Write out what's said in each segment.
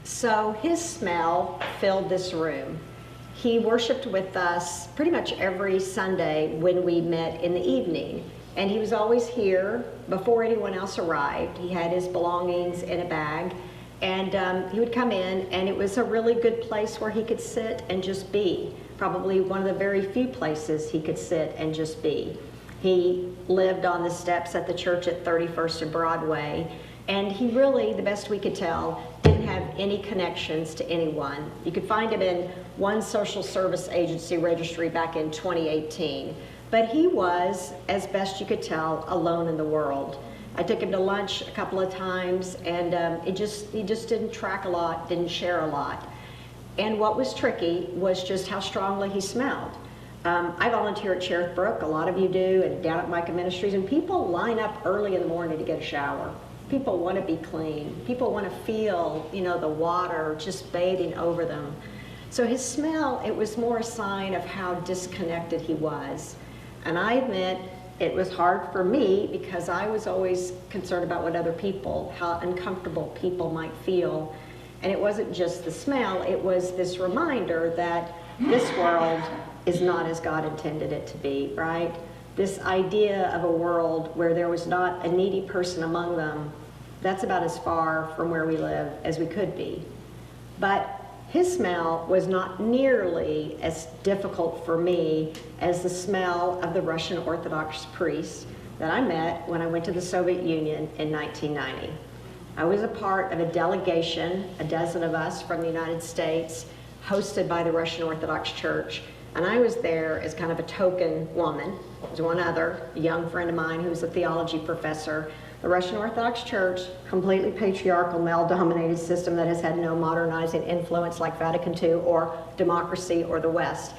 So his smell filled this room. He worshiped with us pretty much every Sunday when we met in the evening. And he was always here before anyone else arrived. He had his belongings in a bag. And he would come in, and it was a really good place where he could sit and just be. Probably one of the very few places he could sit and just be. He lived on the steps at the church at 31st and Broadway. And he really, the best we could tell, didn't have any connections to anyone. You could find him in one social service agency registry back in 2018. But he was, as best you could tell, alone in the world. I took him to lunch a couple of times, and he just didn't track a lot, didn't share a lot. And what was tricky was just how strongly he smelled. I volunteer at Cherith Brook, a lot of you do, and down at Micah Ministries, and people line up early in the morning to get a shower. People want to be clean. People want to feel, the water just bathing over them. So his smell, it was more a sign of how disconnected he was. And I admit, it was hard for me because I was always concerned about what other people, how uncomfortable people might feel. And it wasn't just the smell, it was this reminder that this world is not as God intended it to be, right? This idea of a world where there was not a needy person among them, that's about as far from where we live as we could be. But his smell was not nearly as difficult for me as the smell of the Russian Orthodox priest that I met when I went to the Soviet Union in 1990. I was a part of a delegation, a dozen of us from the United States, hosted by the Russian Orthodox Church, and I was there as kind of a token woman. There was one other, a young friend of mine who was a theology professor. The Russian Orthodox Church, completely patriarchal, male-dominated system that has had no modernizing influence like Vatican II or democracy or the West.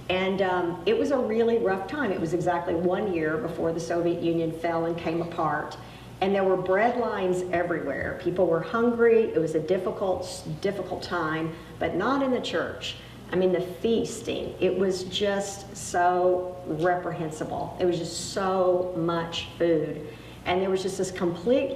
And it was a really rough time. It was exactly 1 year before the Soviet Union fell and came apart. And there were bread lines everywhere. People were hungry. It was a difficult time, but not in the church. I mean, the feasting, it was just so reprehensible. It was just so much food. And there was just this complete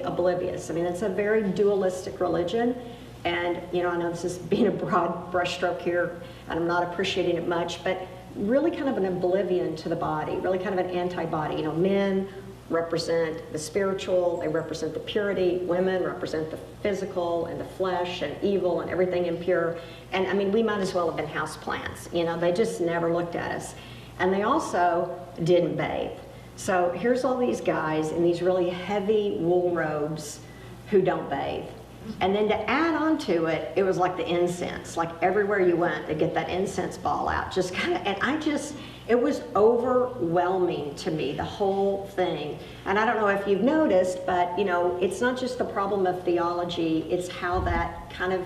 oblivious. I mean, it's a very dualistic religion. And, I know this is being a broad brushstroke here, and I'm not appreciating it much, but really kind of an oblivion to the body, really kind of an anti-body. Men represent the spiritual, they represent the purity, women represent the physical and the flesh and evil and everything impure. And I mean, we might as well have been houseplants. They just never looked at us. And they also didn't bathe. So here's all these guys in these really heavy wool robes who don't bathe. And then to add on to it, it was like the incense. Like everywhere you went, they get that incense ball out. Just kind of, and it was overwhelming to me, the whole thing. And I don't know if you've noticed, but it's not just the problem of theology, it's how that kind of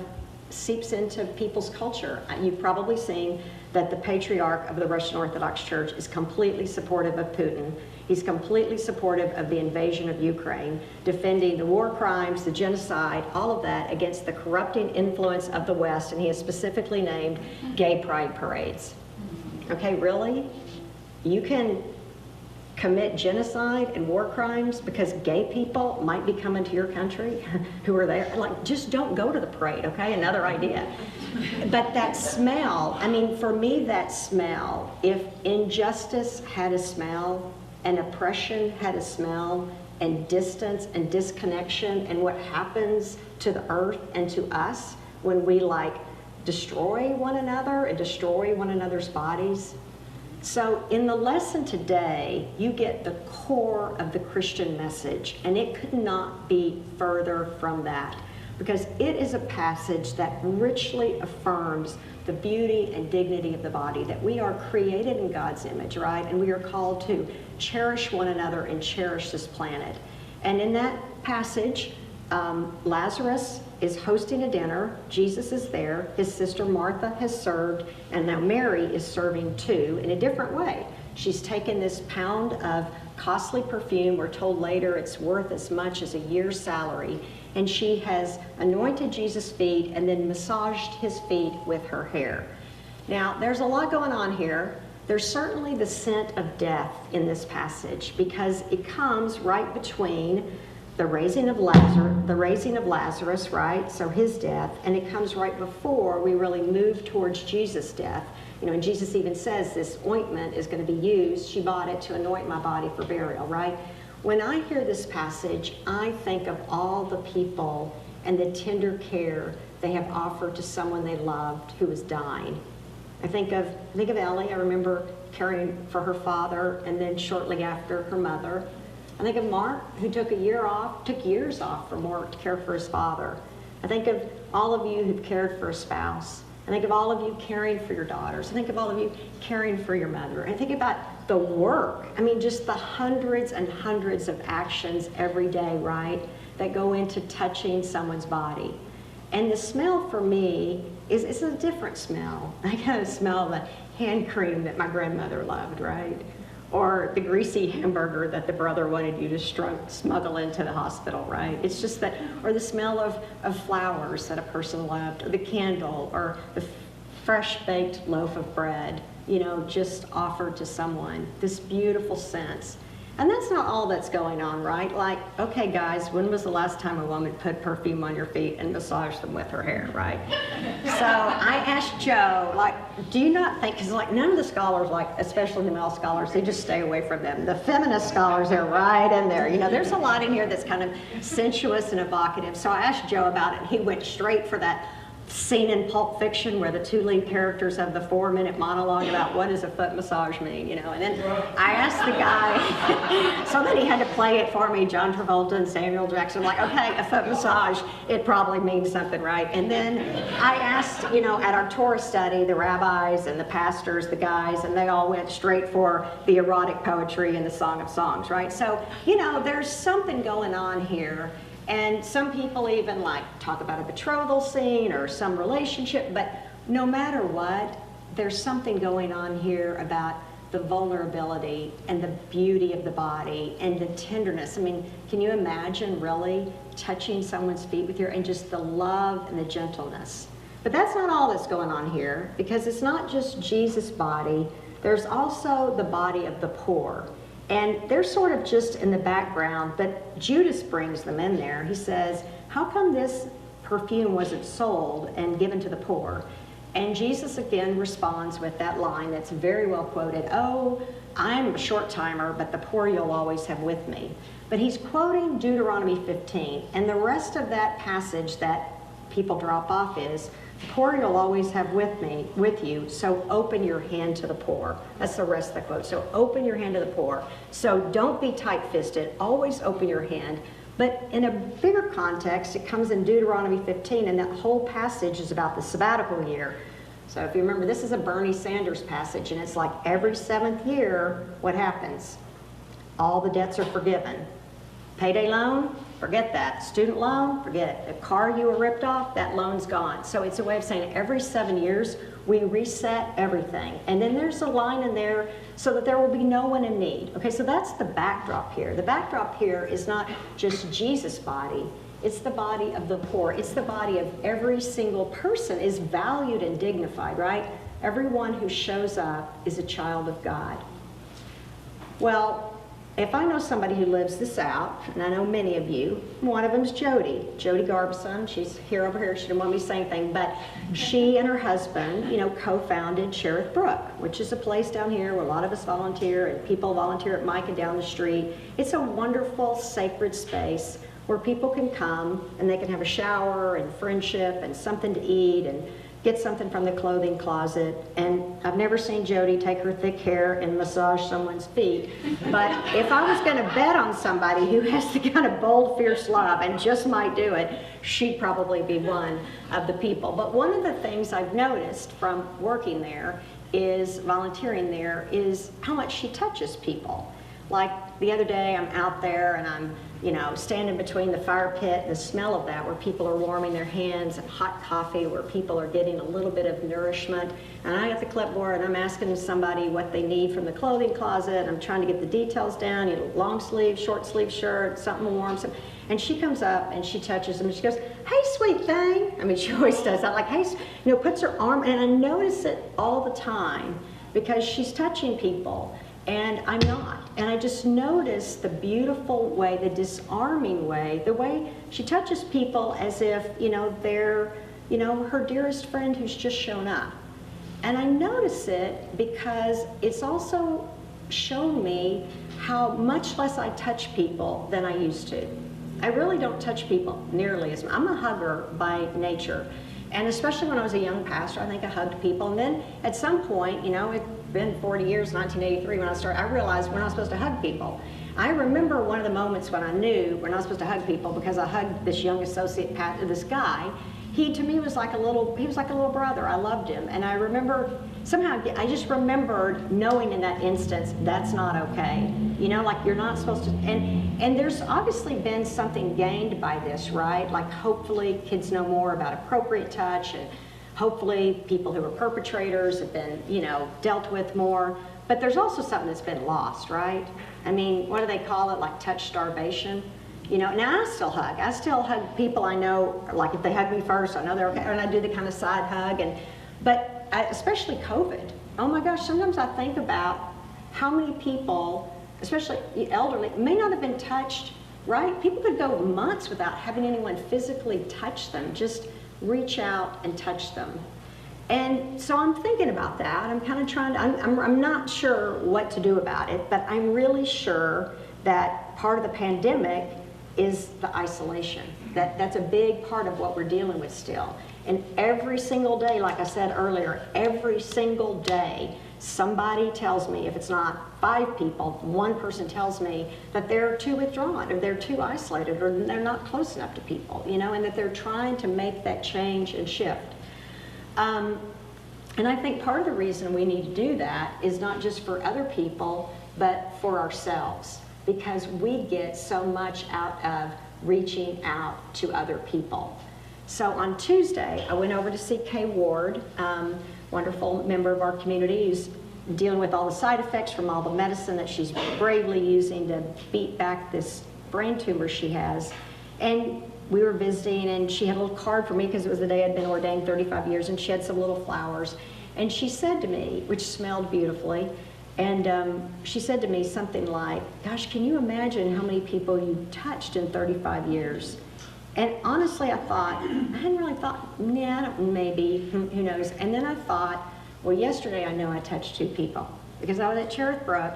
seeps into people's culture. You've probably seen that the patriarch of the Russian Orthodox Church is completely supportive of Putin. He's completely supportive of the invasion of Ukraine, defending the war crimes, the genocide, all of that against the corrupting influence of the West, and he has specifically named gay pride parades. Okay, really? You can commit genocide and war crimes because gay people might be coming to your country who are there? Like, just don't go to the parade, okay? Another idea. But that smell, I mean, for me, that smell, if injustice had a smell, and oppression had a smell, and distance and disconnection, and what happens to the earth and to us when we destroy one another and destroy one another's bodies. So in the lesson today, you get the core of the Christian message, and it could not be further from that, because it is a passage that richly affirms the beauty and dignity of the body, that we are created in God's image, right? And we are called to cherish one another and cherish this planet. And in that passage, Lazarus is hosting a dinner. Jesus is there. His sister Martha has served, and now Mary is serving too in a different way. She's taken this pound of costly perfume. We're told later it's worth as much as a year's salary. And she has anointed Jesus' feet and then massaged his feet with her hair. Now, there's a lot going on here. There's certainly the scent of death in this passage because it comes right between the raising of Lazarus, right? So his death, and it comes right before we really move towards Jesus' death. You know, and Jesus even says this ointment is going to be used. She bought it to anoint my body for burial, right? When I hear this passage, I think of all the people and the tender care they have offered to someone they loved who was dying. I think of Ellie. I remember caring for her father, and then shortly after, her mother. I think of Mark, who took years off from work to care for his father. I think of all of you who've cared for a spouse. I think of all of you caring for your daughters. I think of all of you caring for your mother. And I think about the work. I mean, just the hundreds and hundreds of actions every day, right, that go into touching someone's body. And the smell for me is a different smell. I kind of smell the hand cream that my grandmother loved, right? Or the greasy hamburger that the brother wanted you to smuggle into the hospital, right? It's just that, or the smell of flowers that a person loved, or the candle, or the fresh baked loaf of bread, you know, just offered to someone. This beautiful sense. And that's not all that's going on, right? Like, okay, guys, when was the last time a woman put perfume on your feet and massaged them with her hair, right? So I asked Joe, like, do you not think, because like none of the scholars, like especially the male scholars, they just stay away from them. The feminist scholars are right in there. You know, there's a lot in here that's kind of sensuous and evocative. So I asked Joe about it, and he went straight for that scene in Pulp Fiction where the two lead characters have the 4-minute monologue about what does a foot massage mean, you know, and then I asked the guy, so then he had to play it for me, John Travolta and Samuel Jackson, like, okay, a foot massage, it probably means something, right? And then I asked, you know, at our Torah study, the rabbis and the pastors, the guys, and they all went straight for the erotic poetry and the Song of Songs, right? So, you know, there's something going on here. And some people even like talk about a betrothal scene or some relationship, but no matter what, there's something going on here about the vulnerability and the beauty of the body and the tenderness. I mean, can you imagine really touching someone's feet with your, and just the love and the gentleness? But that's not all that's going on here, because it's not just Jesus' body, there's also the body of the poor. And they're sort of just in the background, but Judas brings them in there. He says, how come this perfume wasn't sold and given to the poor? And Jesus again responds with that line that's very well quoted, oh, I'm a short timer, but the poor you'll always have with me. But he's quoting Deuteronomy 15, and the rest of that passage that people drop off is, poor you'll always have with you, so open your hand to the poor. That's the rest of the quote. So open your hand to the poor. So don't be tight-fisted, always open your hand. But in a bigger context, it comes in Deuteronomy 15, and that whole passage is about the sabbatical year. So if you remember, this is a Bernie Sanders passage, and it's like every 7th year, what happens? All the debts are forgiven. Payday loan? Forget that. Student loan? Forget it. The car you were ripped off, that loan's gone. So it's a way of saying every 7 years, we reset everything. And then there's a line in there so that there will be no one in need. Okay, so that's the backdrop here. The backdrop here is not just Jesus' body. It's the body of the poor. It's the body of every single person is valued and dignified, right? Everyone who shows up is a child of God. Well, if I know somebody who lives this out, and I know many of you, one of them is Jody Garbison. She's here over here. She didn't want me to say anything, but she and her husband, you know, co-founded Cherith Brook, which is a place down here where a lot of us volunteer, and people volunteer at Micah down the street. It's a wonderful, sacred space where people can come and they can have a shower and friendship and something to eat and get something from the clothing closet. And I've never seen Jody take her thick hair and massage someone's feet. But if I was gonna bet on somebody who has the kind of bold, fierce love and just might do it, she'd probably be one of the people. But one of the things I've noticed from working there is, volunteering there, is how much she touches people. Like the other day, I'm out there and I'm, you know, standing between the fire pit and the smell of that, where people are warming their hands, and hot coffee where people are getting a little bit of nourishment. And I got the clipboard and I'm asking somebody what they need from the clothing closet. I'm trying to get the details down, you know, long sleeve, short sleeve shirt, something warm. And she comes up and she touches them and she goes, hey, sweet thing. I mean, she always does that, like, hey, you know, puts her arm, and I notice it all the time because she's touching people. And I'm not. And I just noticed the beautiful way, the disarming way, the way she touches people as if, they're, her dearest friend who's just shown up. And I notice it because it's also shown me how much less I touch people than I used to. I really don't touch people nearly as much. I'm a hugger by nature. And especially when I was a young pastor, I think I hugged people. And then at some point, it's been 40 years, 1983 when I started, I realized we're not supposed to hug people. I remember one of the moments when I knew we're not supposed to hug people because I hugged this young associate pastor, this guy. He to me was like he was like a little brother. I loved him. And I remember, somehow I just remembered knowing in that instance, that's not okay. Like you're not supposed to, and there's obviously been something gained by this, right? Like hopefully kids know more about appropriate touch, and hopefully people who are perpetrators have been, dealt with more. But there's also something that's been lost, right? I mean, what do they call it? Like touch starvation. Now I still hug. I still hug people I know, like if they hug me first, I know they're okay, and I do the kind of side hug. But especially COVID, oh my gosh, sometimes I think about how many people, especially elderly, may not have been touched, right? People could go months without having anyone physically touch them, just reach out and touch them. And so I'm thinking about that. I'm kind of trying to, I'm not sure what to do about it, but I'm really sure that part of the pandemic is the isolation. That's a big part of what we're dealing with still. And every single day, like I said earlier, every single day, somebody tells me, if it's not 5 people, one person tells me that they're too withdrawn, or they're too isolated, or they're not close enough to people, and that they're trying to make that change and shift. And I think part of the reason we need to do that is not just for other people, but for ourselves, because we get so much out of reaching out to other people. So on Tuesday, I went over to see Kay Ward, wonderful member of our community who's dealing with all the side effects from all the medicine that she's bravely using to beat back this brain tumor she has. And we were visiting, and she had a little card for me because it was the day I'd been ordained 35 years, and she had some little flowers. And she said to me, which smelled beautifully, and she said to me something like, gosh, can you imagine how many people you've touched in 35 years? And honestly, I hadn't really thought, maybe, who knows? And then I thought, well, yesterday I know I touched 2 people because I was at Cherith Brook,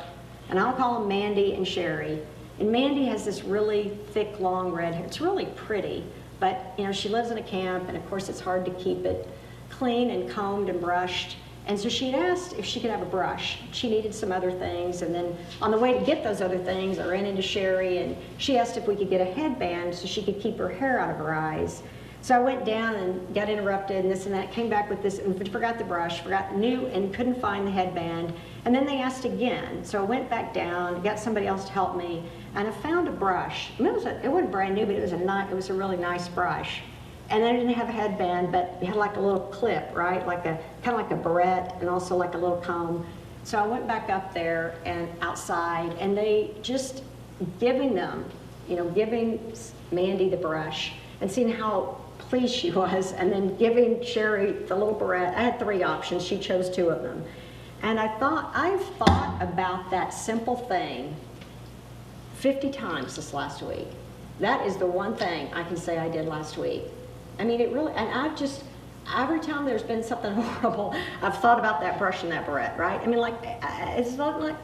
and I'll call them Mandy and Sherry. And Mandy has this really thick, long red hair. It's really pretty, but she lives in a camp, and of course it's hard to keep it clean and combed and brushed. And so she'd asked if she could have a brush. She needed some other things, and then on the way to get those other things, I ran into Sherry, and she asked if we could get a headband so she could keep her hair out of her eyes. So I went down and got interrupted and this and that, came back with this, and forgot the brush, knew and couldn't find the headband. And then they asked again. So I went back down, got somebody else to help me, and I found a brush. I mean, it wasn't brand new, but it was a really nice brush. And I didn't have a headband, but it had like a little clip, right? Kind of like a barrette, and also like a little comb. So I went back up there and outside, and they just giving Mandy the brush and seeing how pleased she was, and then giving Sherry the little barrette. I had 3 options. She chose 2 of them. And I've thought about that simple thing 50 times this last week. That is the one thing I can say I did last week. I mean, it really, and every time there's been something horrible, I've thought about that brush and that barrette, right? I mean, it's not like,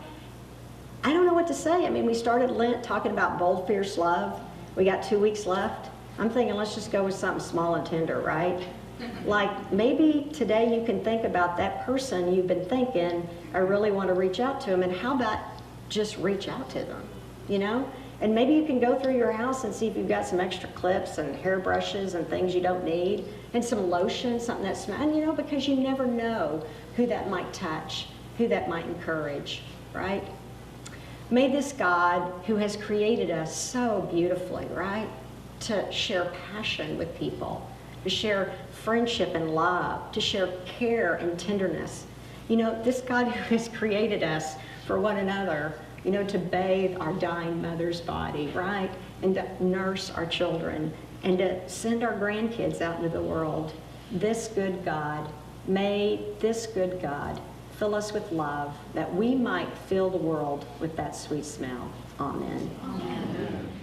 I don't know what to say. I mean, we started Lent talking about bold, fierce love. We got 2 weeks left. I'm thinking, let's just go with something small and tender, right? Like, maybe today you can think about that person you've been thinking, I really want to reach out to them, and how about just reach out to them, And maybe you can go through your house and see if you've got some extra clips and hairbrushes and things you don't need, and some lotion, something that smells, and because you never know who that might touch, who that might encourage, right? May this God, who has created us so beautifully, right, to share passion with people, to share friendship and love, to share care and tenderness. This God who has created us for one another, to bathe our dying mother's body, right? And to nurse our children, and to send our grandkids out into the world. This good God, may this good God fill us with love, that we might fill the world with that sweet smell. Amen. Amen.